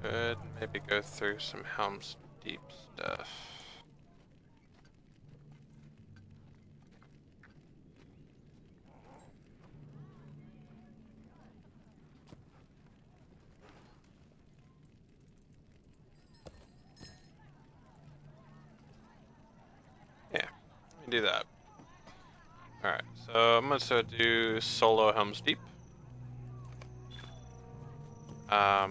Could maybe go through some Helm's Deep stuff. Yeah, let me do that. Alright, so I'm gonna do solo Helm's Deep. For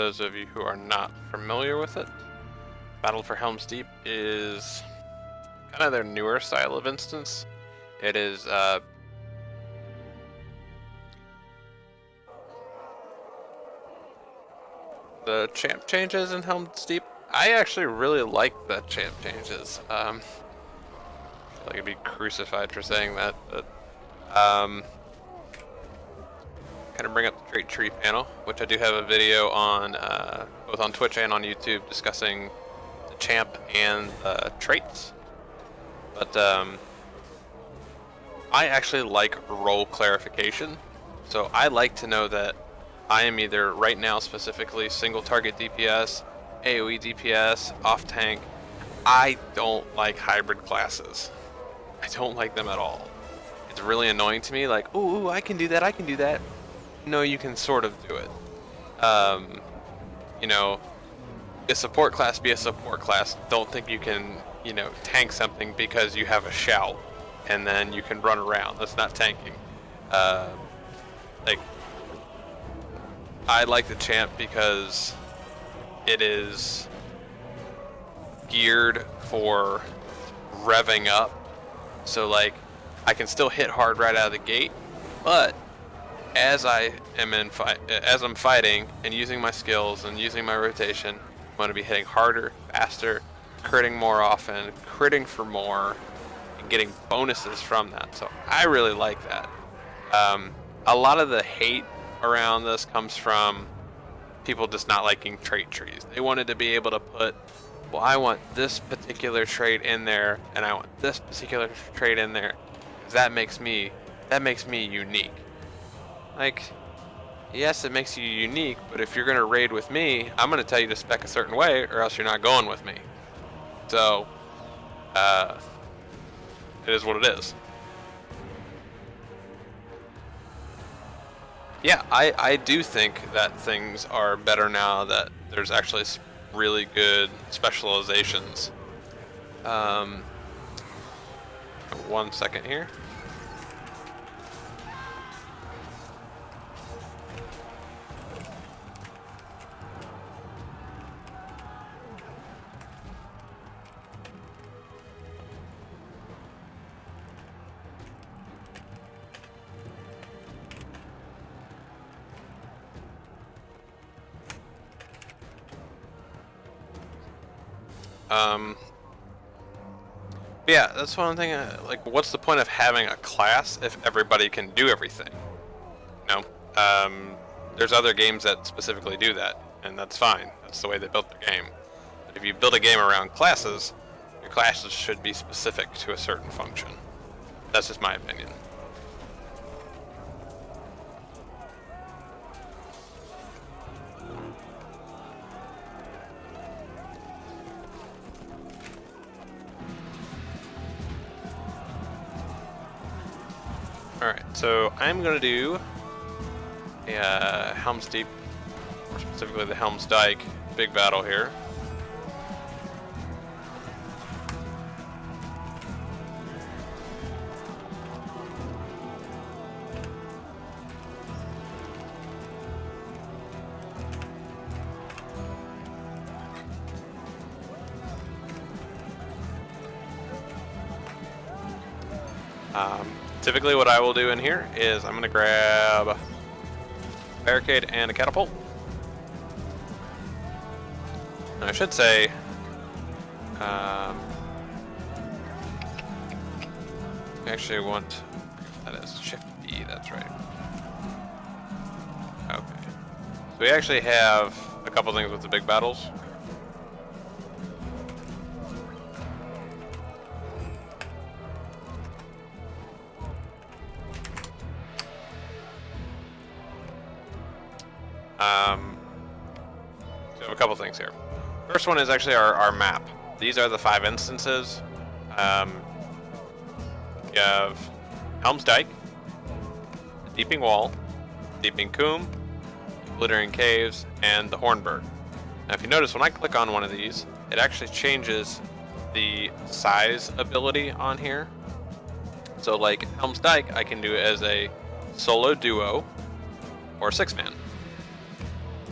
those of you who are not familiar with it, Battle for Helm's Deep is kind of their newer style of instance. It is the champ changes in Helm's Deep. I actually really like the champ changes. I feel like I'd be crucified for saying that, but kind of bring up the trait tree panel, which I do have a video on both on Twitch and on YouTube discussing the champ and the traits. But I actually like role clarification, so I like to know that I am either right now specifically single target DPS, AoE DPS, off tank. I don't like hybrid classes. I don't like them at all. It's really annoying to me, like, ooh, I can do that, I can do that. No, you can sort of do it. You know, a support class be a support class. Don't think you can, you know, tank something because you have a shout and then you can run around. That's not tanking. Like, I like the champ because it is geared for revving up. So like, I can still hit hard right out of the gate, but as I'm fighting and using my skills and using my rotation, I'm going to be hitting harder, faster, critting more often, critting for more, and getting bonuses from that. So I really like that. A lot of the hate around this comes from people just not liking trait trees. They wanted to be able to put, well, I want this particular trait in there, and I want this particular trait in there, because that makes me unique. Like, yes, it makes you unique, but if you're gonna raid with me, I'm gonna tell you to spec a certain way, or else you're not going with me. So, it is what it is. Yeah, I do think that things are better now that there's actually really good specializations. 1 second here. Yeah, that's one thing. Like, what's the point of having a class if everybody can do everything? You know, there's other games that specifically do that, and that's fine. That's the way they built the game. But if you build a game around classes, your classes should be specific to a certain function. That's just my opinion. Alright, so I'm going to do a Helm's Deep, or specifically the Helm's Dyke, big battle here. Typically what I will do in here is I'm going to grab a barricade and a catapult. And I should say, I actually want, that is Shift D, that's right. Okay. So we actually have a couple things with the big battles. So we have a couple things here. First one is actually our map. These are the 5 instances. You have Helm's Dyke, the Deeping Wall, Deeping Coombe, Glittering Caves, and the Hornburg. Now if you notice, when I click on one of these, it actually changes the size ability on here. So like Helm's Dyke, I can do it as a solo duo or 6-man.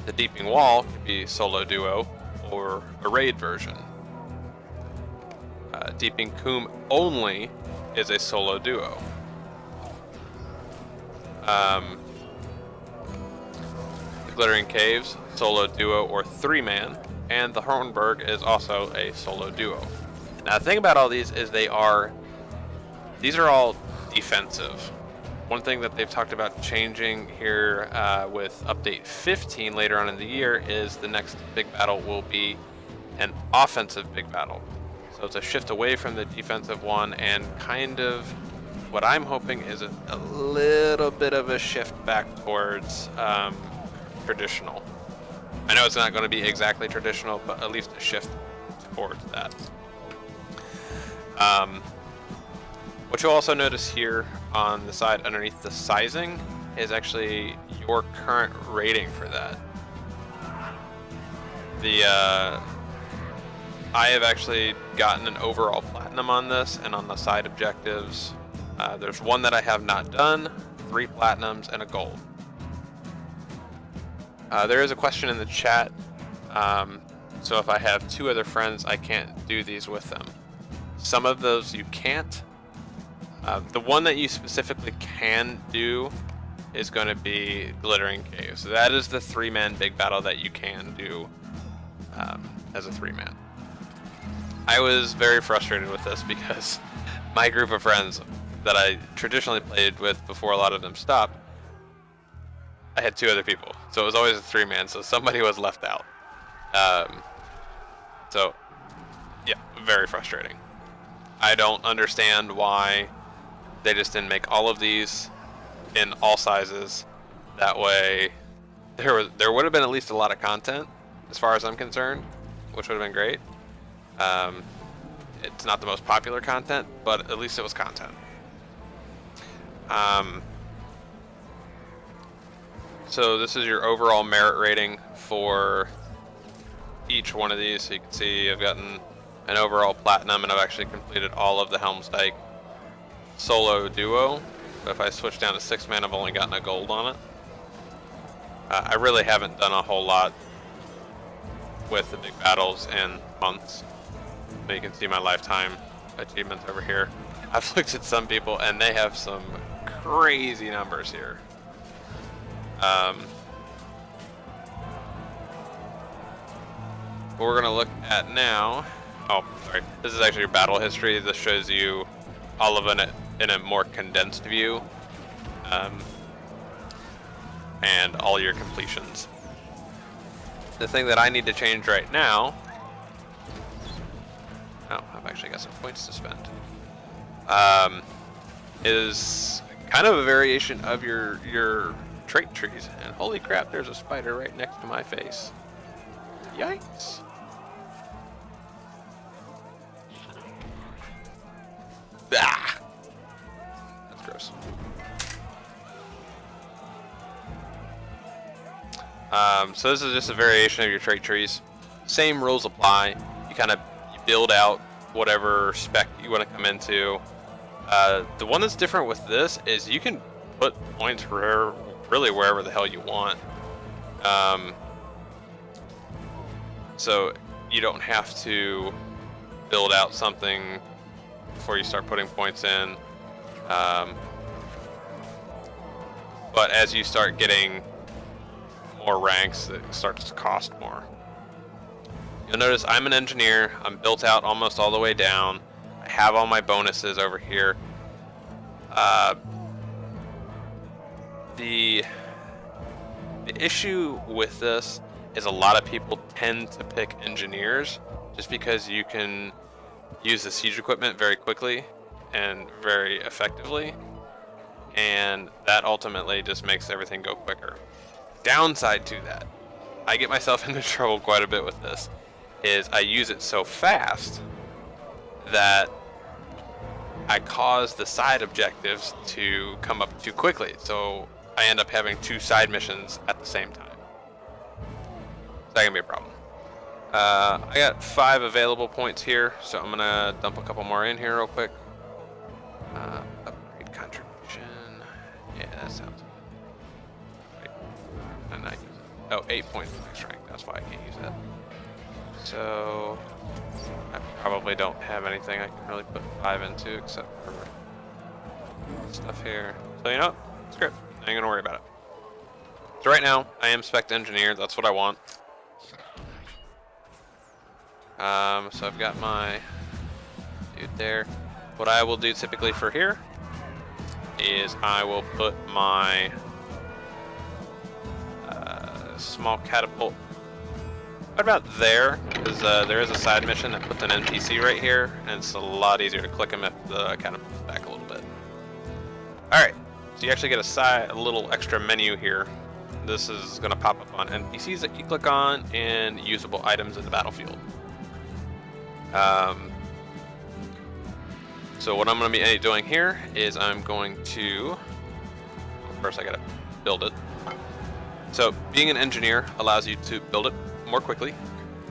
The Deeping Wall could be solo duo or a raid version. Deeping Coombe only is a solo duo. The Glittering Caves, solo duo or 3-man, and the Hornburg is also a solo duo. Now the thing about all these is these are all defensive. One thing that they've talked about changing here with update 15 later on in the year is the next big battle will be an offensive big battle. So it's a shift away from the defensive one, and kind of what I'm hoping is a little bit of a shift back towards traditional. I know it's not going to be exactly traditional, but at least a shift towards that. What you'll also notice here on the side underneath the sizing is actually your current rating for that. I have actually gotten an overall platinum on this, and on the side objectives, there's one that I have not done, 3 platinums, and a gold. There is a question in the chat, so if I have 2 other friends, I can't do these with them. Some of those you can't. The one that you specifically can do is going to be Glittering Caves. So that is the 3-man big battle that you can do as a 3-man. I was very frustrated with this because my group of friends that I traditionally played with before a lot of them stopped, I had 2 other people. So it was always a 3-man, so somebody was left out. So, yeah, very frustrating. I don't understand why they just didn't make all of these in all sizes. That way, there would have been at least a lot of content, as far as I'm concerned, which would have been great. It's not the most popular content, but at least it was content. So this is your overall merit rating for each one of these. So you can see I've gotten an overall platinum, and I've actually completed all of the Helm's Dyke solo duo. But if I switch down to 6-man, I've only gotten a gold on it. I really haven't done a whole lot with the big battles in months. So you can see my lifetime achievements over here. I've looked at some people and they have some crazy numbers here. What we're gonna look at now, oh sorry, this is actually your battle history. This shows you all of it in a more condensed view, and all your completions. The thing that I need to change right now, oh, I've actually got some points to spend, is kind of a variation of your trait trees. And holy crap, there's a spider right next to my face. Yikes. Ah! That's gross. So this is just a variation of your trait trees. Same rules apply. You build out whatever spec you want to come into. The one that's different with this is you can put points really wherever the hell you want. So you don't have to build out something before you start putting points in. But as you start getting more ranks, it starts to cost more. You'll notice I'm an engineer. I'm built out almost all the way down. I have all my bonuses over here. The issue with this is a lot of people tend to pick engineers just because you can use the siege equipment very quickly and very effectively, and that ultimately just makes everything go quicker. Downside to that I get myself into trouble quite a bit with this, is I use it so fast that I cause the side objectives to come up too quickly. So I end up having 2 side missions at the same time. That can be a problem. I got 5 available points here, so I'm gonna dump a couple more in here real quick. Upgrade contribution. Yeah, that sounds good. And I use it. Oh, 8 points max rank. That's why I can't use that. So I probably don't have anything I can really put 5 into except for stuff here. So you know what? Screw it. I ain't gonna worry about it. So right now, I am spec engineer. That's what I want. So I've got my dude there. What I will do typically for here is I will put my small catapult right about there, because there is a side mission that puts an NPC right here, and it's a lot easier to click him if the catapult's back a little bit. Alright, so you actually get a little extra menu here. This is going to pop up on NPCs that you click on and usable items in the battlefield. So what I'm going to be doing here is I'm going to, first I got to build it. So being an engineer allows you to build it more quickly.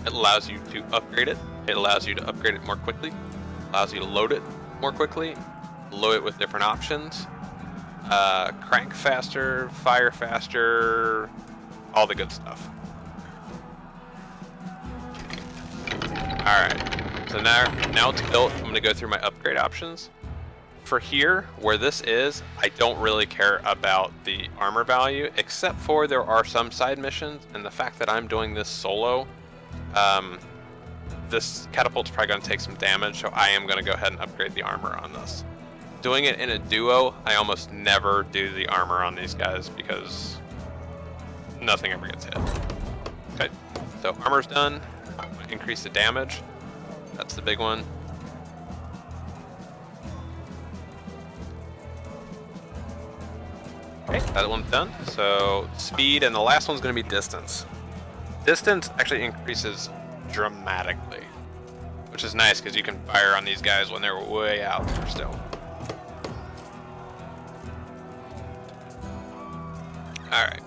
It allows you to upgrade it. It allows you to upgrade it more quickly. It allows you to load it more quickly. Load it with different options. Crank faster, fire faster, all the good stuff. Alright. So now it's built, I'm going to go through my upgrade options. For here, where this is, I don't really care about the armor value, except for there are some side missions, and the fact that I'm doing this solo, this catapult's probably going to take some damage, so I am going to go ahead and upgrade the armor on this. Doing it in a duo, I almost never do the armor on these guys because nothing ever gets hit. Okay, so armor's done. Increase the damage. That's the big one. Okay, that one's done. So speed, and the last one's going to be distance. Distance actually increases dramatically, which is nice because you can fire on these guys when they're way out there still. Alright.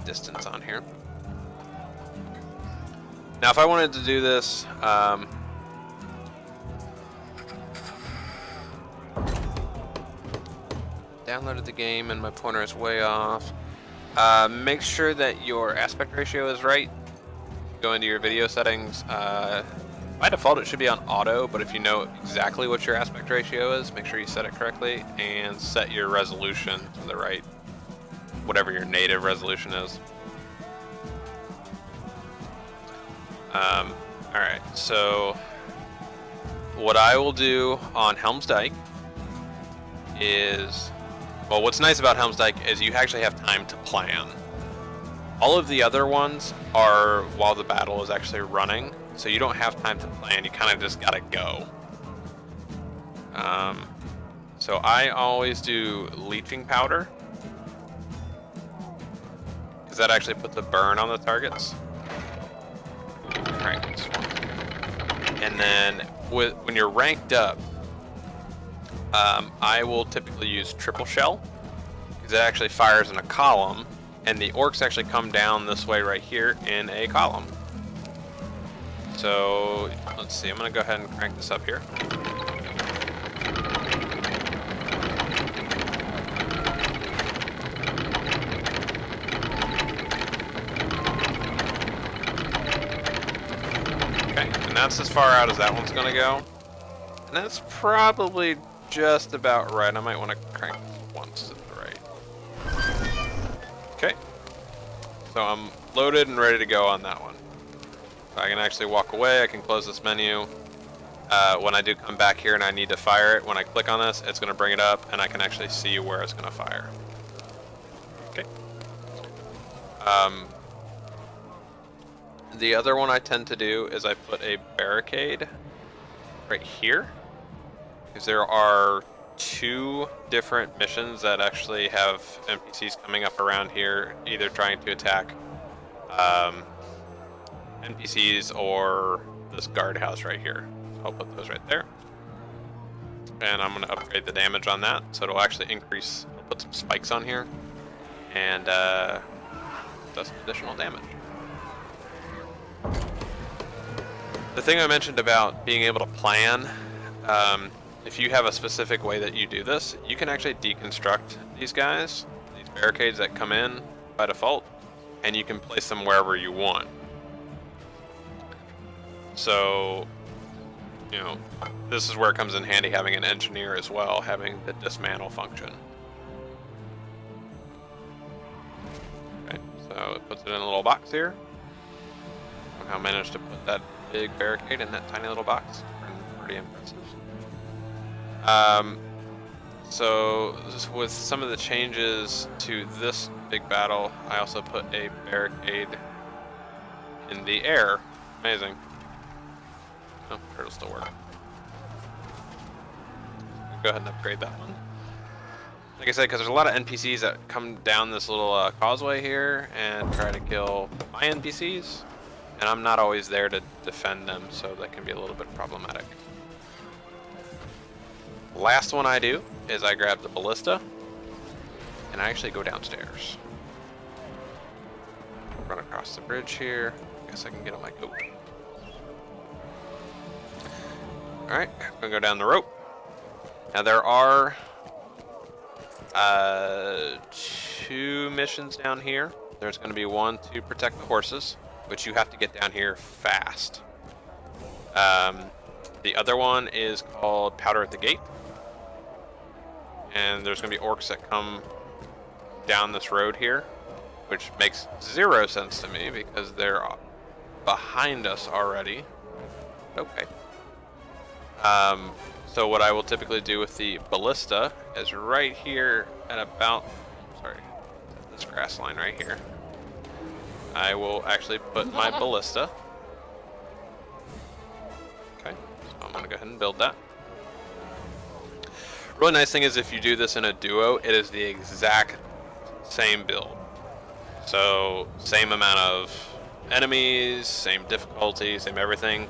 Distance on here. Now if I wanted to do this, downloaded the game and my pointer is way off. Make sure that your aspect ratio is right. Go into your video settings. By default it should be on auto, but if you know exactly what your aspect ratio is, make sure you set it correctly and set your resolution to the right, whatever your native resolution is. Alright, so what I will do on Helm's Dyke is, well, what's nice about Helm's Dyke is you actually have time to plan. All of the other ones are while the battle is actually running, so you don't have time to plan, you kind of just gotta go. So I always do leeching powder, because that actually puts a burn on the targets. Right. And then when you're ranked up, I will typically use triple shell, because it actually fires in a column, and the orcs actually come down this way right here in a column. So let's see, I'm going to go ahead and crank this up here. That's as far out as that one's gonna go. And that's probably just about right. I might want to crank this once to the right. Okay. So I'm loaded and ready to go on that one. So I can actually walk away, I can close this menu. When I do come back here and I need to fire it, when I click on this, it's gonna bring it up and I can actually see where it's gonna fire. Okay. The other one I tend to do is I put a barricade right here, because there are 2 different missions that actually have NPCs coming up around here, either trying to attack NPCs or this guardhouse right here. So I'll put those right there. And I'm going to upgrade the damage on that, so it'll actually increase. I'll put some spikes on here, and does some additional damage. The thing I mentioned about being able to plan, if you have a specific way that you do this, you can actually deconstruct these guys, these barricades that come in by default, and you can place them wherever you want. So, you know, this is where it comes in handy having an engineer as well, having the dismantle function. Okay, so it puts it in a little box here. Somehow managed to put that big barricade in that tiny little box. Pretty impressive. So with some of the changes to this big battle, I also put a barricade in the air. Amazing. Oh, sure it'll still work. Go ahead and upgrade that one. Like I said, because there's a lot of NPCs that come down this little causeway here and try to kill my NPCs, and I'm not always there to defend them, so that can be a little bit problematic. Last one I do is I grab the ballista, and I actually go downstairs. Run across the bridge here. Guess I can get on my goat. Alright, I'm gonna go down the rope. Now there are 2 missions down here. There's gonna be one to protect the horses, which you have to get down here fast. The other one is called Powder at the Gate. And there's gonna be orcs that come down this road here, which makes 0 sense to me because they're behind us already. Okay. So what I will typically do with the ballista is right here at about, this grass line right here. I will actually put my ballista. Okay, so I'm gonna go ahead and build that. Really nice thing is if you do this in a duo, it is the exact same build. So same amount of enemies, same difficulty, same everything.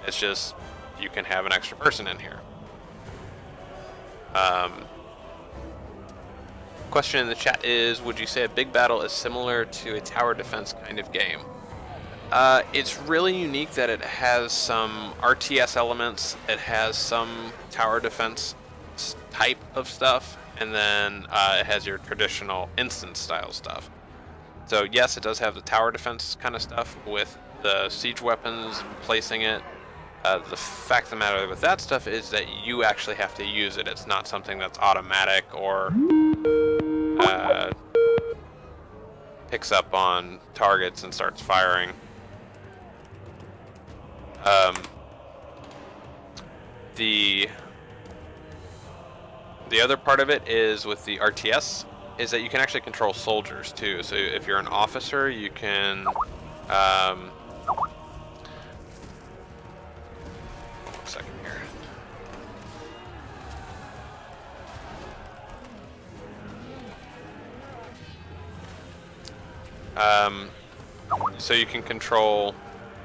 It's just you can have an extra person in here. Question in the chat is, would you say a big battle is similar to a tower defense kind of game? It's really unique that it has some RTS elements, it has some tower defense type of stuff, and then it has your traditional instance style stuff. So yes, it does have the tower defense kind of stuff with the siege weapons, placing it. The fact of the matter with that stuff is that you actually have to use it. It's not something that's automatic or picks up on targets and starts firing. The other part of it is with the RTS is that you can actually control soldiers too. So if you're an officer, you can second here. So you can control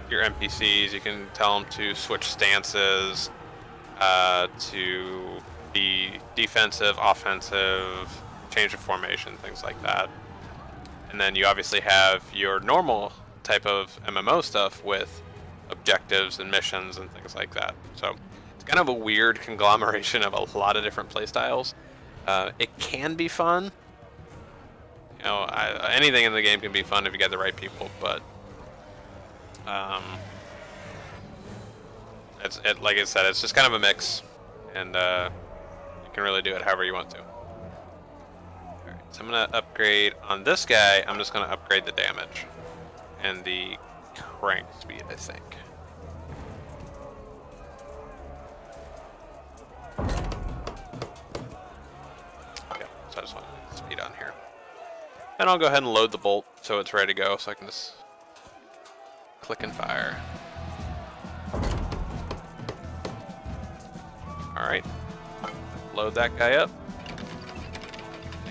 your NPCs, you can tell them to switch stances, to be defensive, offensive, change of formation, things like that. And then you obviously have your normal type of MMO stuff with objectives and missions and things like that. So it's kind of a weird conglomeration of a lot of different playstyles. It can be fun. You know, anything in the game can be fun if you get the right people, but like I said, it's just kind of a mix, and you can really do it however you want to. Alright, so I'm going to upgrade on this guy. I'm just going to upgrade the damage and the crank speed, I think. Okay, so I just want the speed on here. And I'll go ahead and load the bolt so it's ready to go, so I can just click and fire. Alright. load that guy up.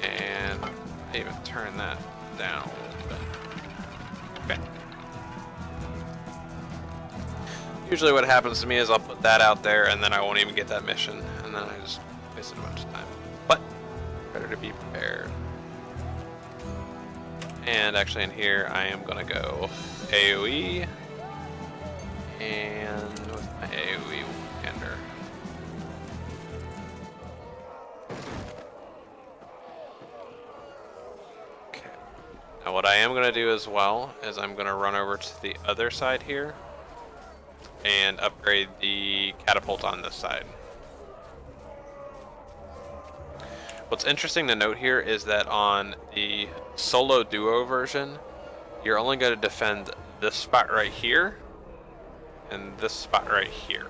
And even turn that down a little bit. Okay. Usually what happens to me is I'll put that out there and then I won't even get that mission. And then I just wasted a bunch of time. But better to be prepared. And actually in here I am gonna go AoE. And with my AoE ender. Okay. Now what I am gonna do as well is I'm gonna run over to the other side here and upgrade the catapult on this side. What's interesting to note here is that on the solo duo version, you're only going to defend this spot right here and this spot right here,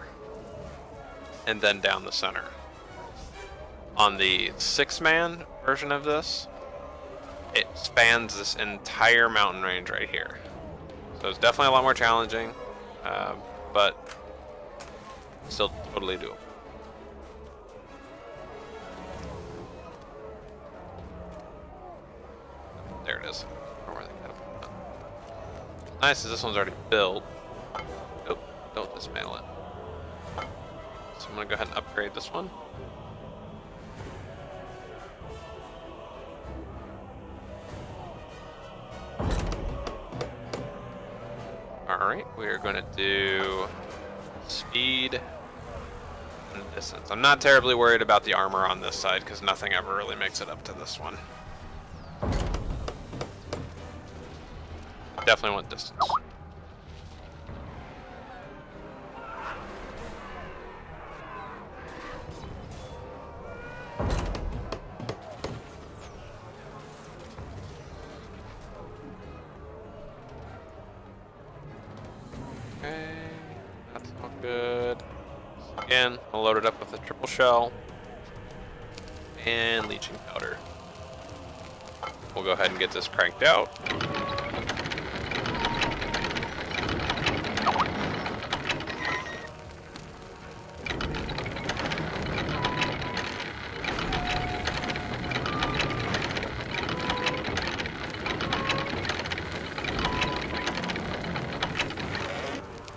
and then down the center. On the 6-man version of this, it spans this entire mountain range right here. So it's definitely a lot more challenging, but still totally doable. There it is. Nice is this one's already built. Oh, don't dismantle it. So I'm gonna go ahead and upgrade this one. Alright, we are gonna do speed and distance. I'm not terribly worried about the armor on this side because nothing ever really makes it up to this one. Definitely want distance. Okay, that's all good. Again, I'll load it up with a triple shell and leeching powder. We'll go ahead and get this cranked out.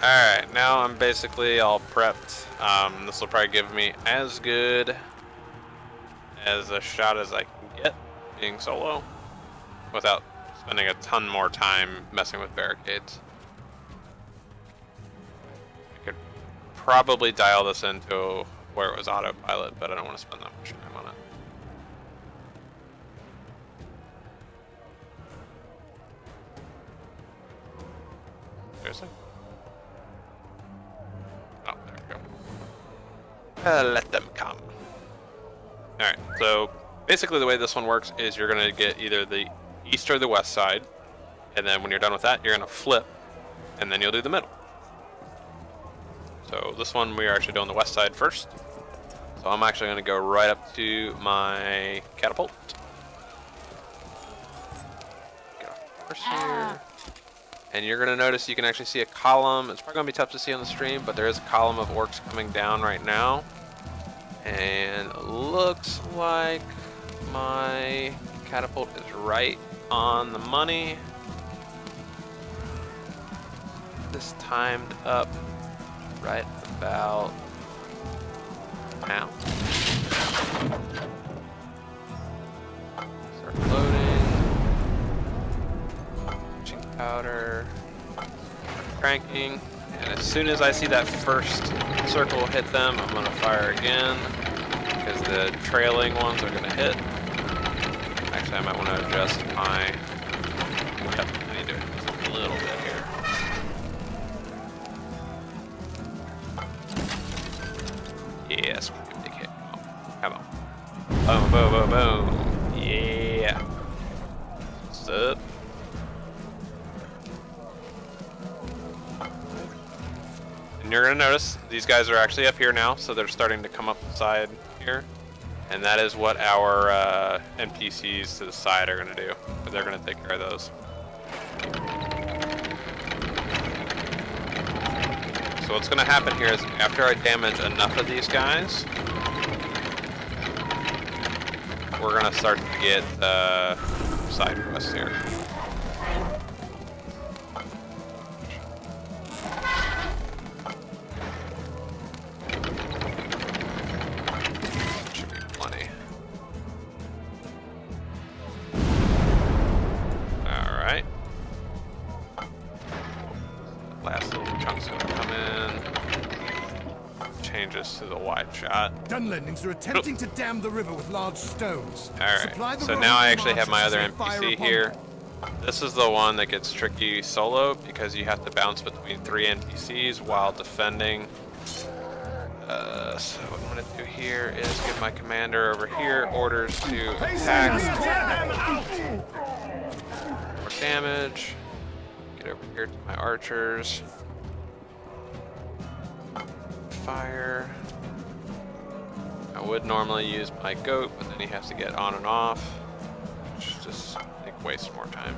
Alright, now I'm basically all prepped. This will probably give me as good as a shot as I can get being solo without spending a ton more time messing with barricades. I could probably dial this into where it was autopilot, but I don't want to spend that much time on it. Seriously? Oh, there we go. Let them come. Alright, so basically the way this one works is you're going to get either the east or the west side, and then when you're done with that, you're going to flip, and then you'll do the middle. So this one we are actually doing the west side first. So I'm actually going to go right up to my catapult. Get off course here. And you're going to notice you can actually see a column. It's probably going to be tough to see on the stream, but there is a column of orcs coming down right now. And it looks like my catapult is right on the money. This timed up right about now. Start loading. Leeching powder. Cranking. And as soon as I see that first circle hit them, I'm going to fire again, because the trailing ones are going to hit. Actually, I might want to adjust my... Yep, I need to adjust a little bit here. Yes, we can big hit. Come on. Boom, boom, boom, boom. Yeah. What's up? You're going to notice these guys are actually up here now, so they're starting to come up the side here. And that is what our NPCs to the side are going to do. But they're going to take care of those. So what's going to happen here is after I damage enough of these guys, we're gonna start to get side quests here. Should be plenty. All right. Last little chunk's gonna come in. Changes to the wide shot. Dunlendings are attempting to dam the river with large stones. Alright, so now I actually have my other NPC here. This is the one that gets tricky solo because you have to bounce between 3 NPCs while defending. So what I'm going to do here is give my commander over here orders to attack. More damage. Get over here to my archers. Fire. I would normally use my goat, but then he has to get on and off, which just wastes more time.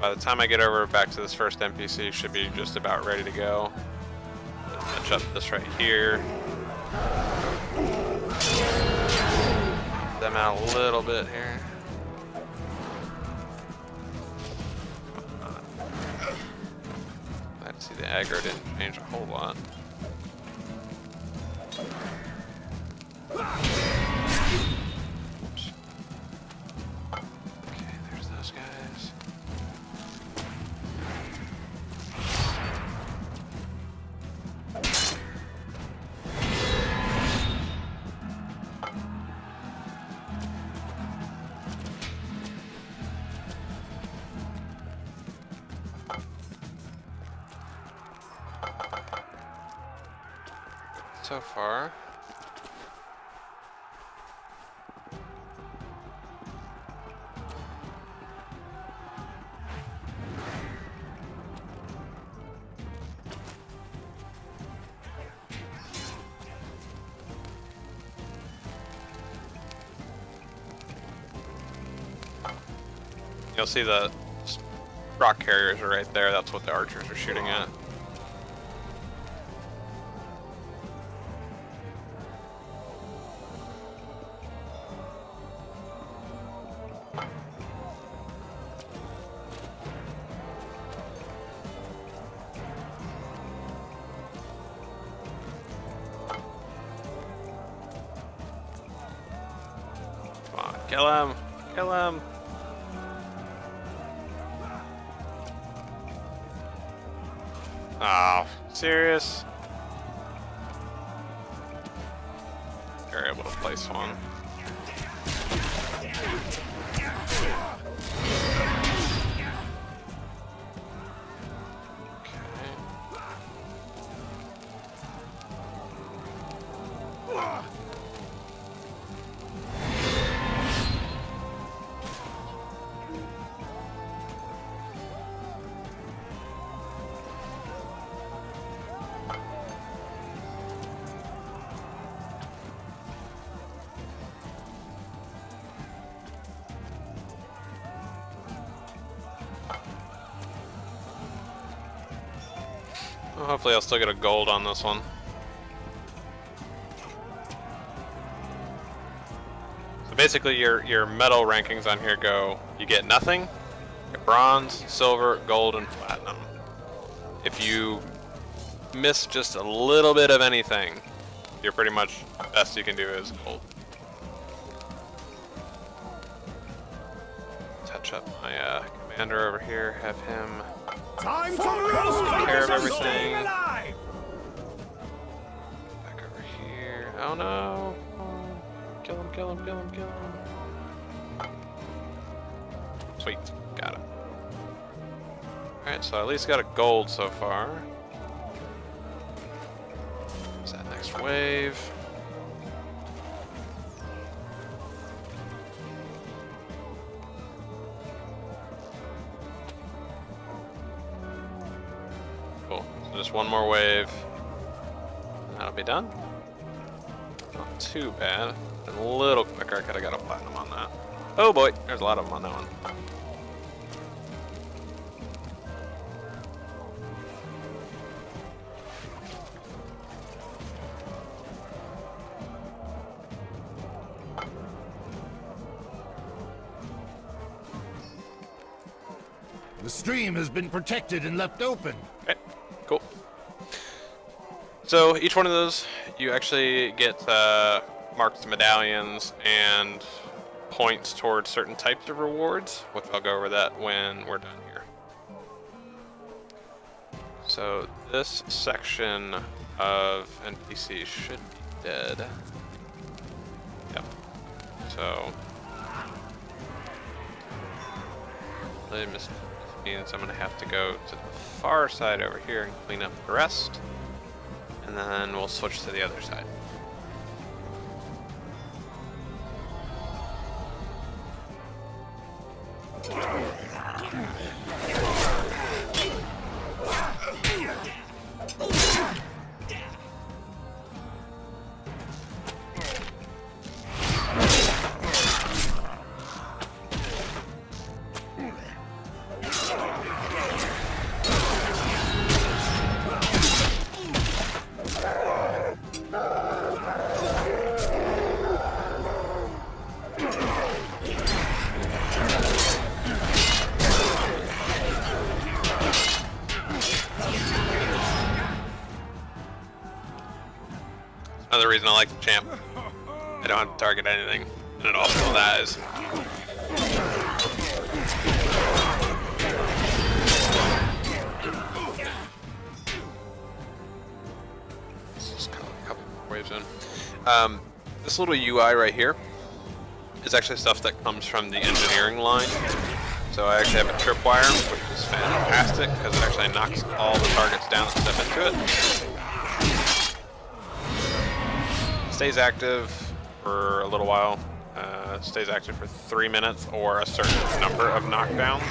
By the time I get over back to this first NPC, should be just about ready to go. Touch up this right here. Them out a little bit here. See, the aggro didn't change a whole lot. Oops. Okay, there's those guys. So far. You'll see the rock carriers are right there. That's what the archers are shooting at. Kill him! Kill him! Oh, serious? You're able to place one. Well, hopefully I'll still get a gold on this one. So basically your medal rankings on here go, you get nothing, you get bronze, silver, gold, and platinum. If you miss just a little bit of anything, you're pretty much, best you can do is gold. Touch up my commander over here, have him Time to take care of everything. Back over here. Oh no! Kill him, kill him, kill him, kill him. Sweet, got it. Alright, so I at least got a gold so far. What's that next wave? Cool. So just one more wave. That'll be done. Not too bad. A little quicker. I could have got a platinum on that. Oh boy, there's a lot of them on that one. The stream has been protected and left open. Okay, cool. So each one of those, you actually get marked medallions and points towards certain types of rewards, which I'll go over that when we're done here. So this section of NPCs should be dead. Yep. So this means I'm gonna have to go to the far side over here and clean up the rest, and then we'll switch to the other side. Another reason I like the champ. I don't have to target anything, and it also dies. This is kind of a couple waves in. This little UI right here is actually stuff that comes from the engineering line. So I actually have a tripwire, which is fantastic because it actually knocks all the targets down that step into it. Stays active for a little while. Stays active for 3 minutes or a certain number of knockdowns.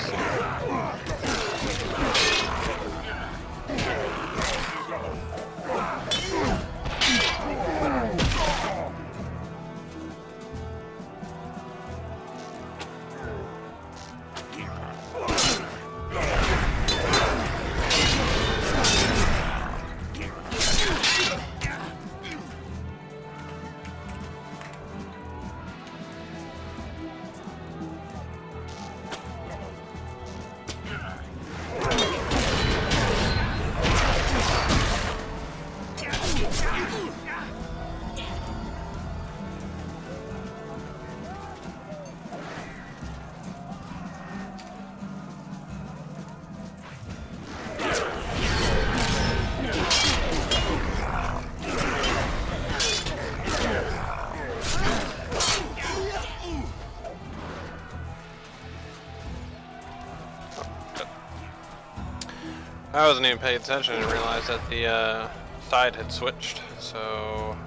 I wasn't even paying attention and realized that the side had switched. So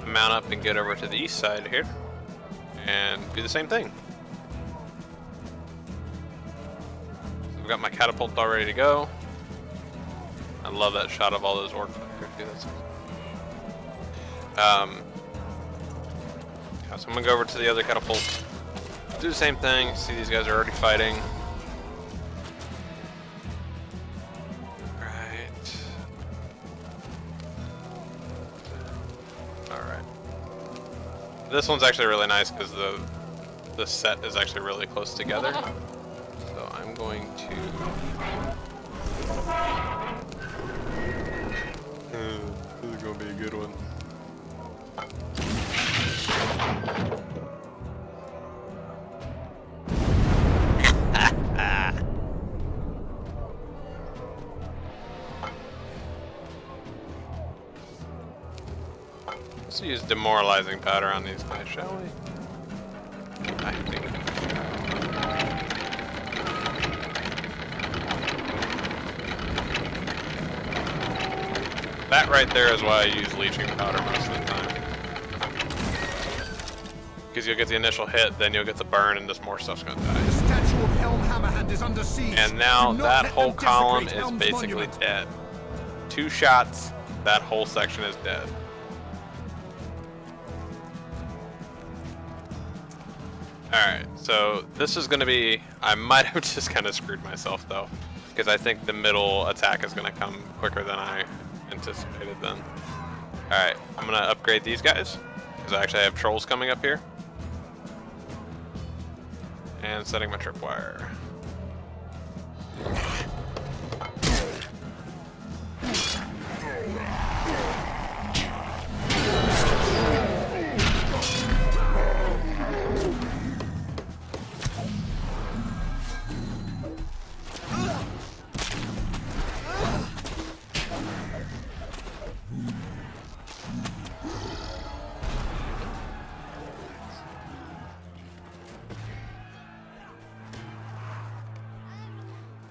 mount up and get over to the east side here and do the same thing. So I've got my catapult all ready to go. I love that shot of all those orc fighters. Yeah, so I'm gonna go over to the other catapult, do the same thing. See, these guys are already fighting. This one's actually really nice because the set is actually really close together. So I'm going to. This is gonna be a good one. Let's use demoralizing powder on these guys, shall we? I think. That right there is why I use leeching powder most of the time. Because you'll get the initial hit, then you'll get the burn, and just more stuff's gonna die. The statue of Helm Hammerhand is under siege. And now Do not that let whole them column desecrate is Helm's basically monument. dead. 2 shots, that whole section is dead. Alright, so this is going to be, I might have just kind of screwed myself though, because I think the middle attack is going to come quicker than I anticipated then. Alright, I'm going to upgrade these guys, because I actually have trolls coming up here. And setting my tripwire.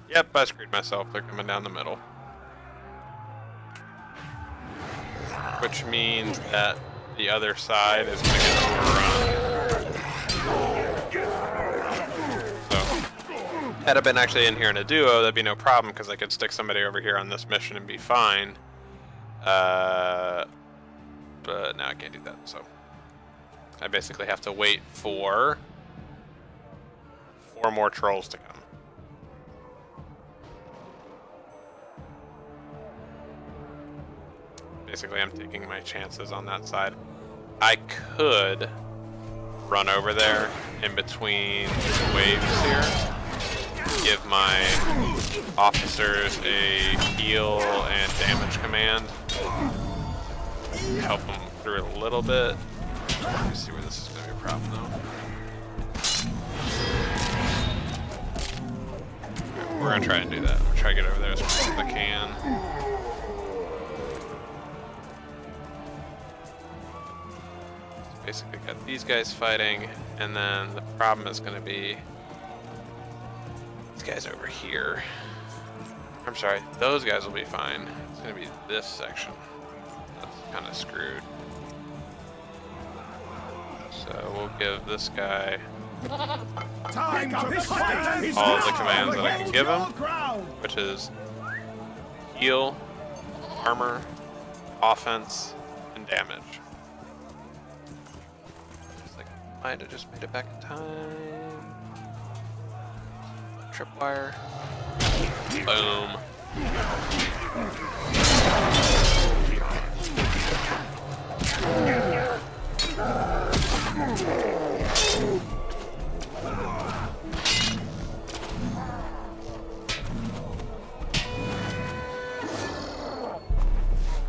Yep, I screwed myself. They're coming down the middle. Which means that the other side is going to get overrun. So, had I been actually in here in a duo, that'd be no problem because I could stick somebody over here on this mission and be fine. But now I can't do that, so I basically have to wait for 4 more trolls to come. Basically, I'm taking my chances on that side. I could run over there in between waves here, give my officers a heal and damage command, help them through it a little bit. Let me see where this is going to be a problem, though. We're going to try and do that. We'll try to get over there as fast as I can. Basically got these guys fighting, and then the problem is going to be these guys over here. I'm sorry, those guys will be fine. It's going to be this section that's kind of screwed. So we'll give this guy Time to fight. all of the commands that I can give him, which is heal, armor, offense, and damage. Might have just made it back in time. Tripwire. Boom.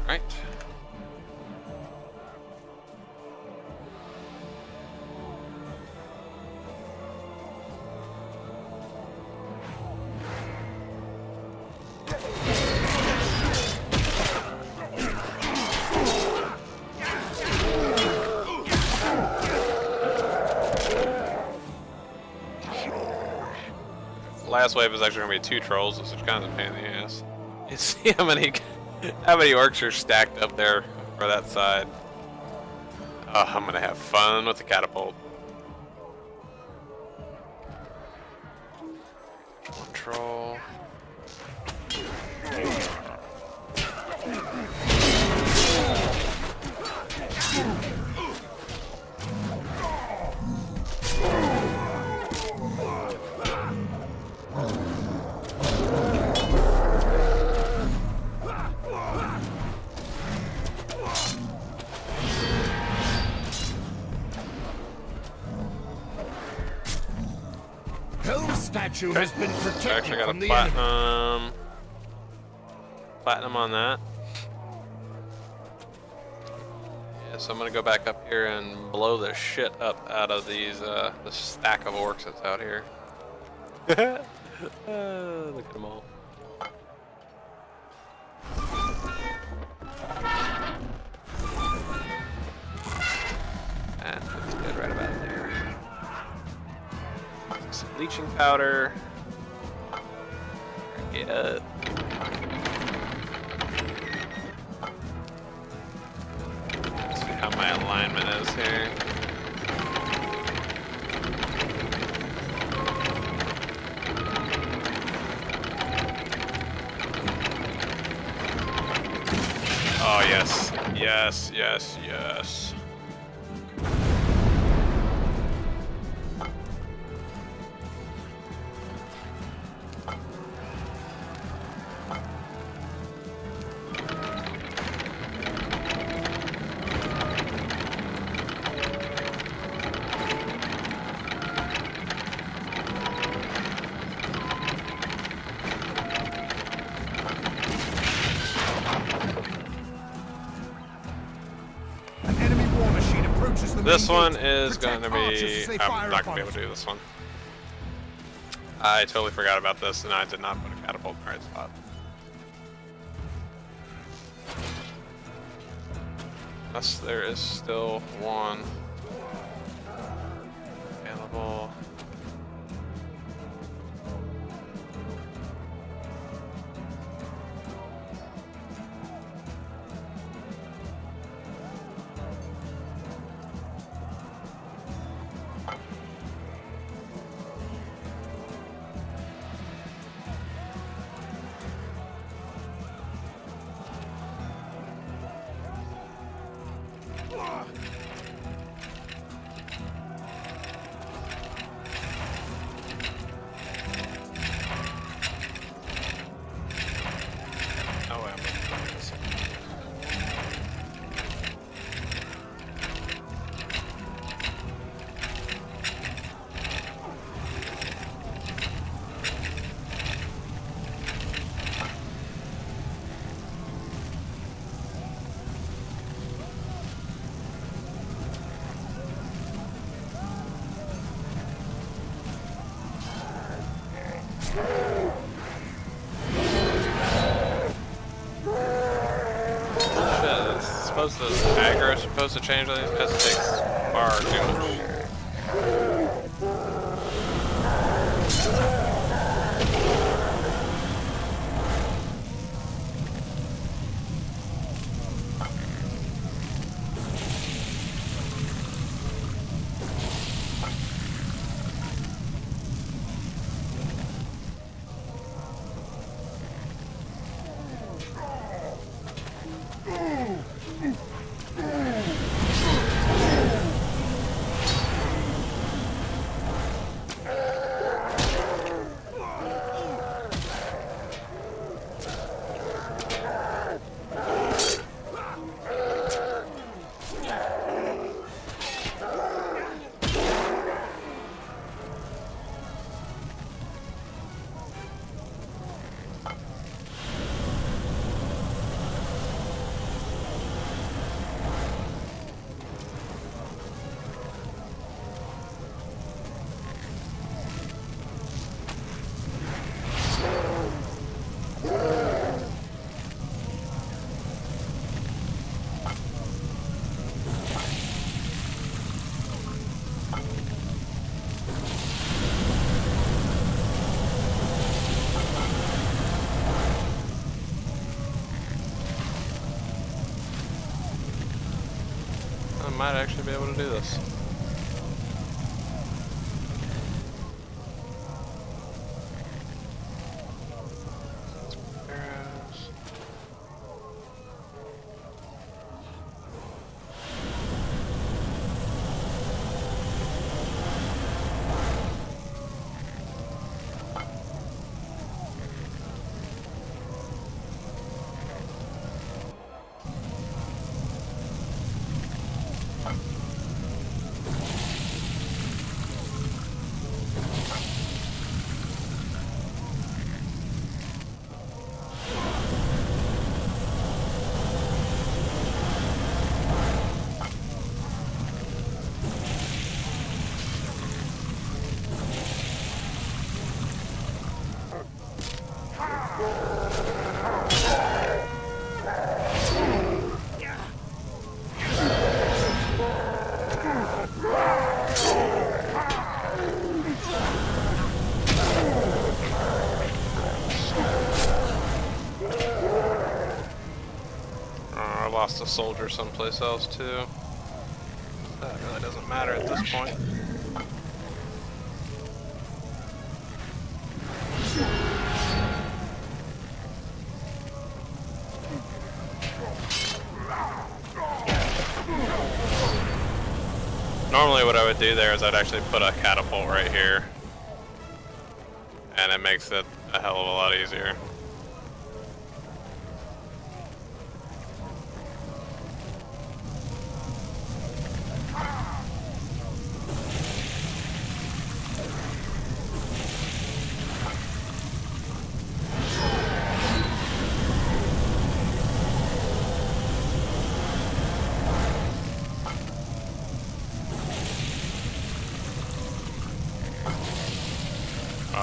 Right. Last wave is actually going to be 2 trolls, which is kind of a pain in the ass. You see how many orcs are stacked up there for that side. Oh, I'm going to have fun with the catapult. 1 troll. Statue has been protected Actually got from a the enemy. platinum on that. Yeah, so I'm gonna go back up here and blow the shit up out of these the stack of orcs that's out here. Look at them all. And it's good right about there. Some bleaching powder. Get up. Let's see how my alignment is here. Oh yes, yes, yes, yes. approaches the This main one gate, is going protect to archers be... as they I'm fire not going upon to be able it. to do this one. I totally forgot about this, and I did not put a catapult in the right spot. Unless there is still one available. Oh, wait, I'm gonna do this. Supposed to aggro supposed to change on these because it takes far too much. I might actually be able to do this. Arrows. I lost a soldier someplace else too. That really doesn't matter at this point. Normally what I would do there is I'd actually put a catapult right here. And it makes it a hell of a lot easier.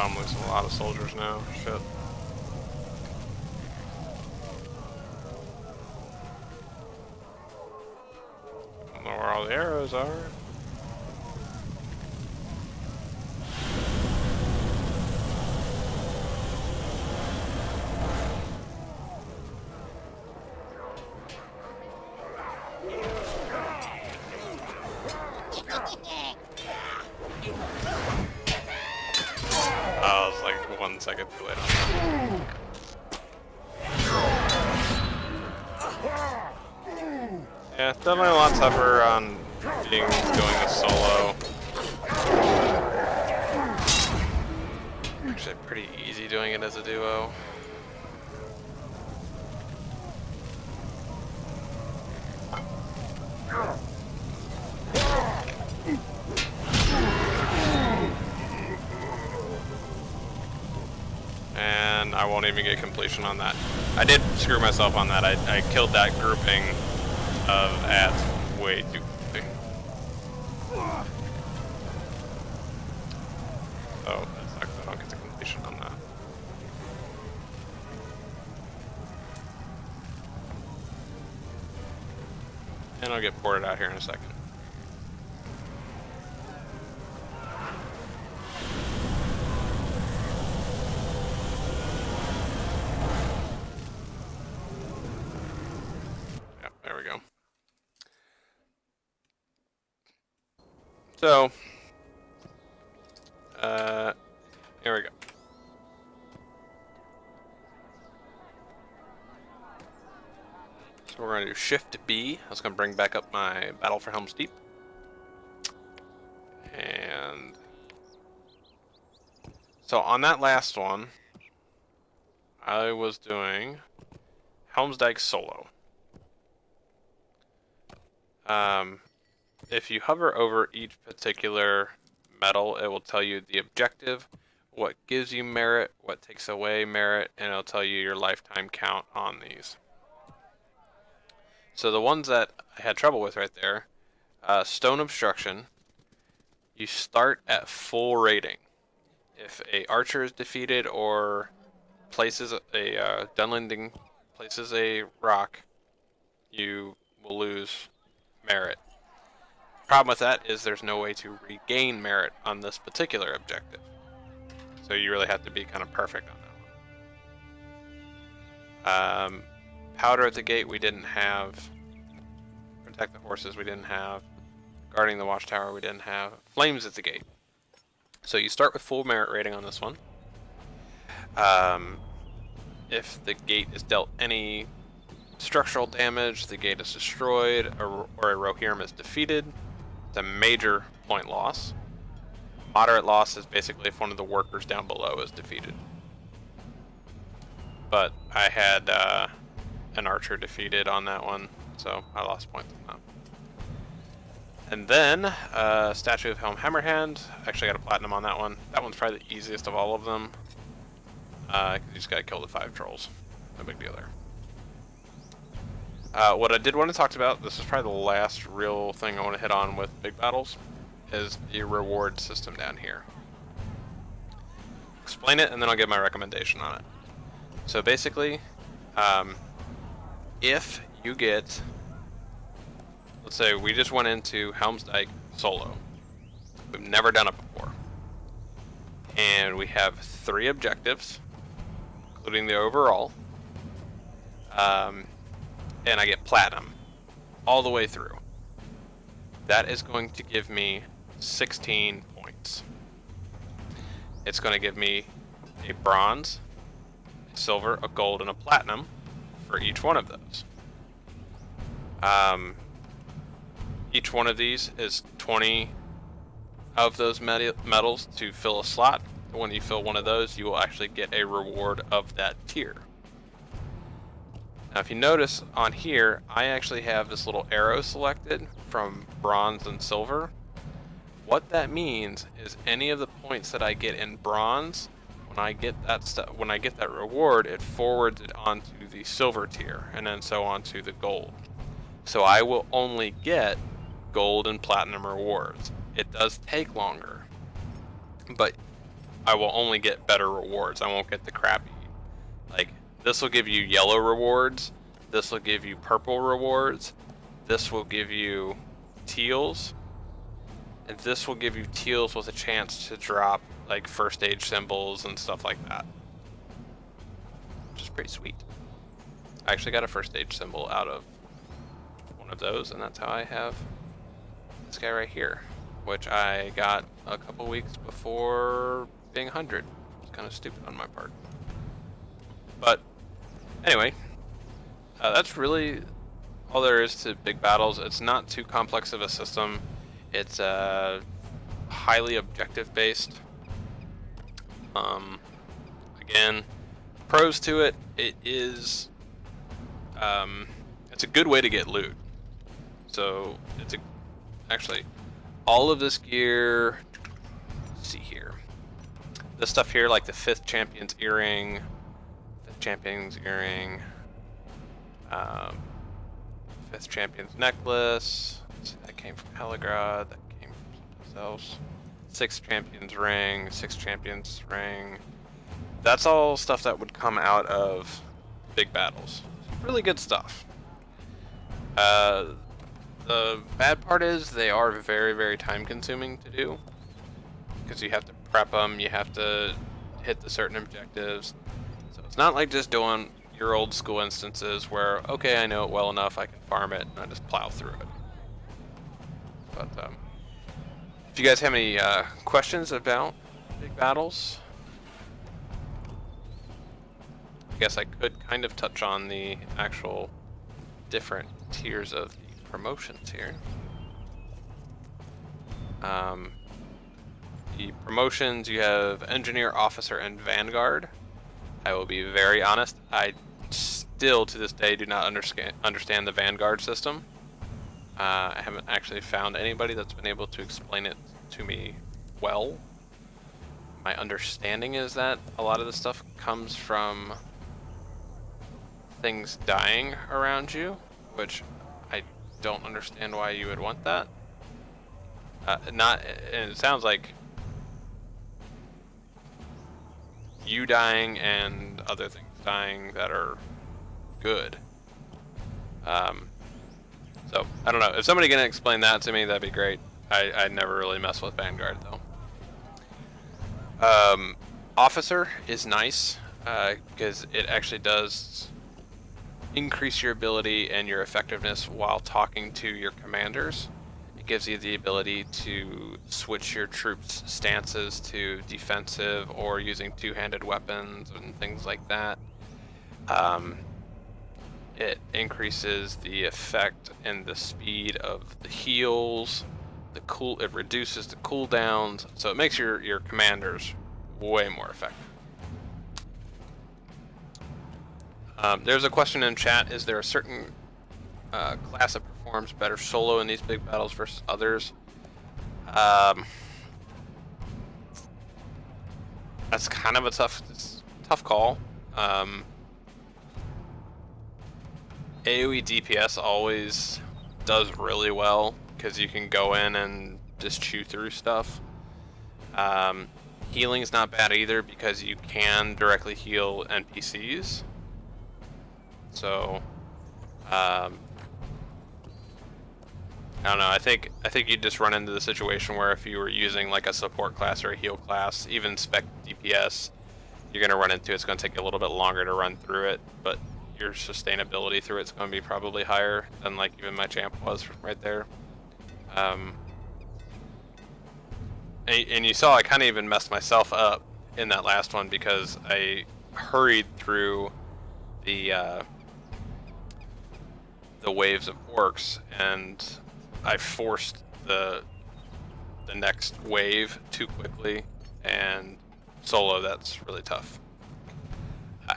I'm losing a lot of soldiers now. Shit. I don't know where all the arrows are. Oh, it's like 1 second too late on that. Yeah, it's definitely a lot tougher on doing this solo. Actually, pretty easy doing it as a duo. And I won't even get completion on that. I did screw myself on that. I killed that grouping of ads way too quickly. So that sucks. I don't get the completion on that. And I'll get ported out here in a second. Yeah, there we go. So, here we go. So we're going to do Shift B. I was going to bring back up my Battle for Helm's Deep. And so on that last one, I was doing Helm's Dyke solo. If you hover over each particular medal, it will tell you the objective, what gives you merit, what takes away merit, and it'll tell you your lifetime count on these. So the ones that I had trouble with right there, Stone Obstruction, you start at full rating. If a archer is defeated or places a Dunlending places a rock, you will lose merit. Problem with that is there's no way to regain merit on this particular objective. So you really have to be kind of perfect on that one. Powder at the gate we didn't have. Protect the horses we didn't have. Guarding the watchtower we didn't have. Flames at the gate. So you start with full merit rating on this one. If the gate is dealt any structural damage, the gate is destroyed, or a Rohirrim is defeated, it's a major point loss. Moderate loss is basically if one of the workers down below is defeated. But I had an archer defeated on that one, so I lost points on that. And then Statue of Helm Hammerhand. Actually got a platinum on that one. That one's probably the easiest of all of them. You just gotta kill the 5 trolls. No big deal there. What I did want to talk about, this is probably the last real thing I want to hit on with big battles, is the reward system down here. Explain it, and then I'll give my recommendation on it. So basically, if you get, let's say we just went into Helm's Dyke solo. We've never done it before. And we have 3 objectives, including the overall. And I get platinum all the way through. That is going to give me 16 points. It's going to give me a bronze, a silver, a gold, and a platinum for each one of those. Each one of these is 20 of those medals to fill a slot. When you fill one of those, you will actually get a reward of that tier. Now if you notice on here, I actually have this little arrow selected from bronze and silver. What that means is any of the points that I get in bronze, when I get that reward, it forwards it onto the silver tier, and then so on to the gold. So I will only get gold and platinum rewards. It does take longer, but I will only get better rewards. I won't get the crappy. Like, this will give you yellow rewards. This will give you purple rewards. This will give you teals. And this will give you teals with a chance to drop, like, first stage symbols and stuff like that. Which is pretty sweet. I actually got a first stage symbol out of one of those, and that's how I have this guy right here, which I got a couple weeks before being 100. It's kind of stupid on my part. But anyway, that's really all there is to big battles. It's not too complex of a system. It's highly objective based. Again, pros to it. It is it's a good way to get loot. So it's actually all of this gear. Let's see here. This stuff here, like the 5th champion's earring, 5th champion's earring, 5th champion's necklace. That came from Heligrad. That came from someplace else. 6th champion's ring, 6th champion's ring. That's all stuff that would come out of big battles. Really good stuff. The bad part is they are very, very time consuming to do, because you have to prep them, you have to hit the certain objectives. So it's not like just doing your old school instances where, okay, I know it well enough, I can farm it, and I just plow through it. But if you guys have any questions about big battles, I guess I could kind of touch on the actual different tiers of the promotions here. The promotions, you have Engineer, Officer, and Vanguard. I will be very honest, I still to this day do not understand the Vanguard system. I haven't actually found anybody that's been able to explain it to me well. My understanding is that a lot of the stuff comes from things dying around you, which I don't understand why you would want that. And it sounds like you dying and other things dying that are good. So I don't know, if somebody can explain that to me, that'd be great. I never really mess with Vanguard though. Officer is nice because it actually does increase your ability and your effectiveness while talking to your commanders. It gives you the ability to switch your troops' stances to defensive or using two-handed weapons and things like that. It increases the effect and the speed of the heals. It reduces the cooldowns, so it makes your commanders way more effective. There's a question in chat: is there a certain class that performs better solo in these big battles versus others? That's kind of a tough call. AoE DPS always does really well because you can go in and just chew through stuff. Healing's not bad either because you can directly heal NPCs. So, I don't know. I think you'd just run into the situation where if you were using like a support class or a heal class, even spec DPS, you're gonna run into it's gonna take you a little bit longer to run through it, but your sustainability through it's gonna be probably higher than like even my champ was right there. And you saw I kind of even messed myself up in that last one because I hurried through the waves of orcs and I forced the next wave too quickly, and solo that's really tough.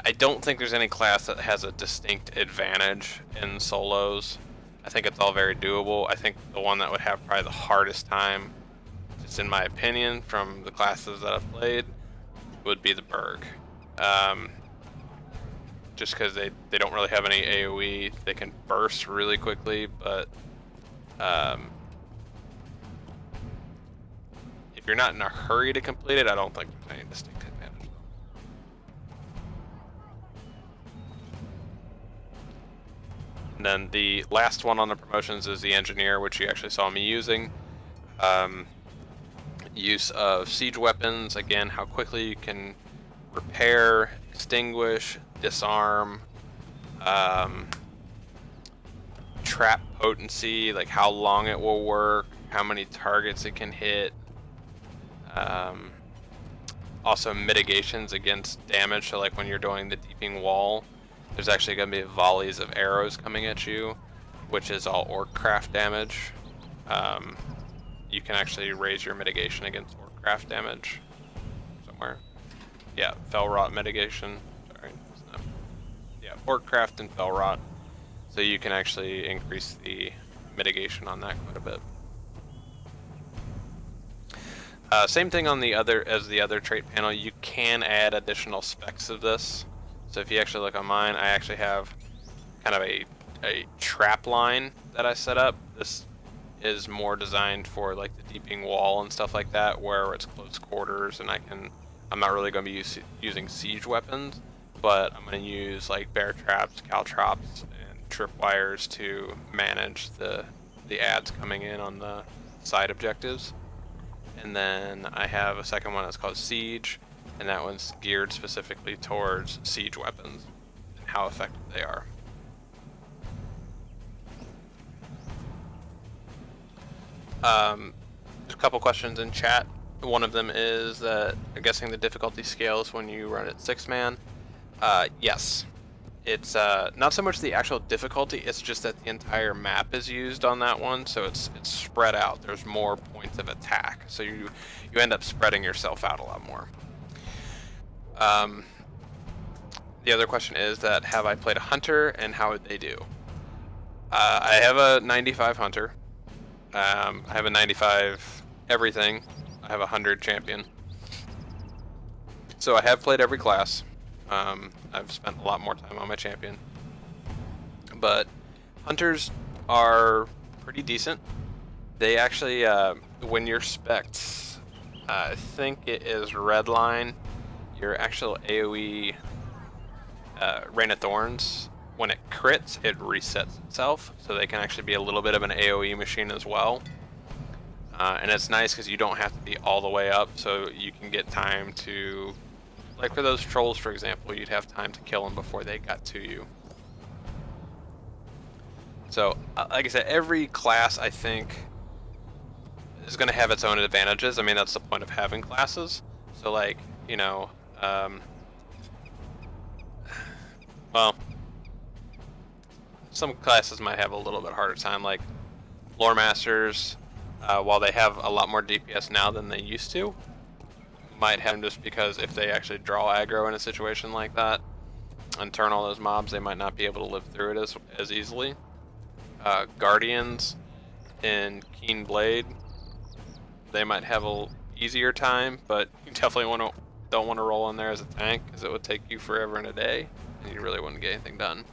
I don't think there's any class that has a distinct advantage in solos. I think it's all very doable. I think the one that would have probably the hardest time, just in my opinion from the classes that I've played, would be the Berg. Just because they don't really have any AoE. They can burst really quickly, but you're not in a hurry to complete it, I don't think there's any distinct advantage. And then the last one on the promotions is the engineer, which you actually saw me using. Use of siege weapons, again, how quickly you can repair, extinguish, disarm, trap potency, like how long it will work, how many targets it can hit. Also mitigations against damage, so like when you're doing the deeping wall, there's actually going to be volleys of arrows coming at you, which is all orc craft damage. You can actually raise your mitigation against orc craft damage somewhere. Yeah, fell rot mitigation. Sorry, yeah, orc craft and fell rot. So you can actually increase the mitigation on that quite a bit. Same thing on the other trait panel. You can add additional specs of this. So if you actually look on mine, I actually have kind of a trap line that I set up. This is more designed for like the deeping wall and stuff like that, where it's close quarters, and I'm not really going to be using siege weapons, but I'm going to use like bear traps, caltrops, and tripwires to manage the ads coming in on the side objectives. And then I have a second one that's called Siege, and that one's geared specifically towards siege weapons and how effective they are. There's a couple questions in chat. One of them is that I'm guessing the difficulty scales when you run it 6-man. Yes. It's not so much the actual difficulty, it's just that the entire map is used on that one, so it's spread out. There's more points of attack, so you end up spreading yourself out a lot more. The other question is that have I played a hunter and how would they do? I have a 95 hunter. I have a 95 everything. I have a 100 champion. So I have played every class. I've spent a lot more time on my champion. But hunters are pretty decent. They actually, when you're spec'd, I think it is red line, your actual AoE Rain of Thorns, when it crits, it resets itself. So they can actually be a little bit of an AoE machine as well. And it's nice because you don't have to be all the way up, so you can get time to, like for those trolls, for example, you'd have time to kill them before they got to you. So, like I said, every class, I think, is going to have its own advantages. I mean, that's the point of having classes. So, like, you know, well, some classes might have a little bit harder time, like Lore Masters, while they have a lot more DPS now than they used to, might have them just because if they actually draw aggro in a situation like that and turn all those mobs, they might not be able to live through it as easily. Guardians in Keen Blade, they might have a easier time, but you definitely don't want to roll in there as a tank because it would take you forever and a day, and you really wouldn't get anything done.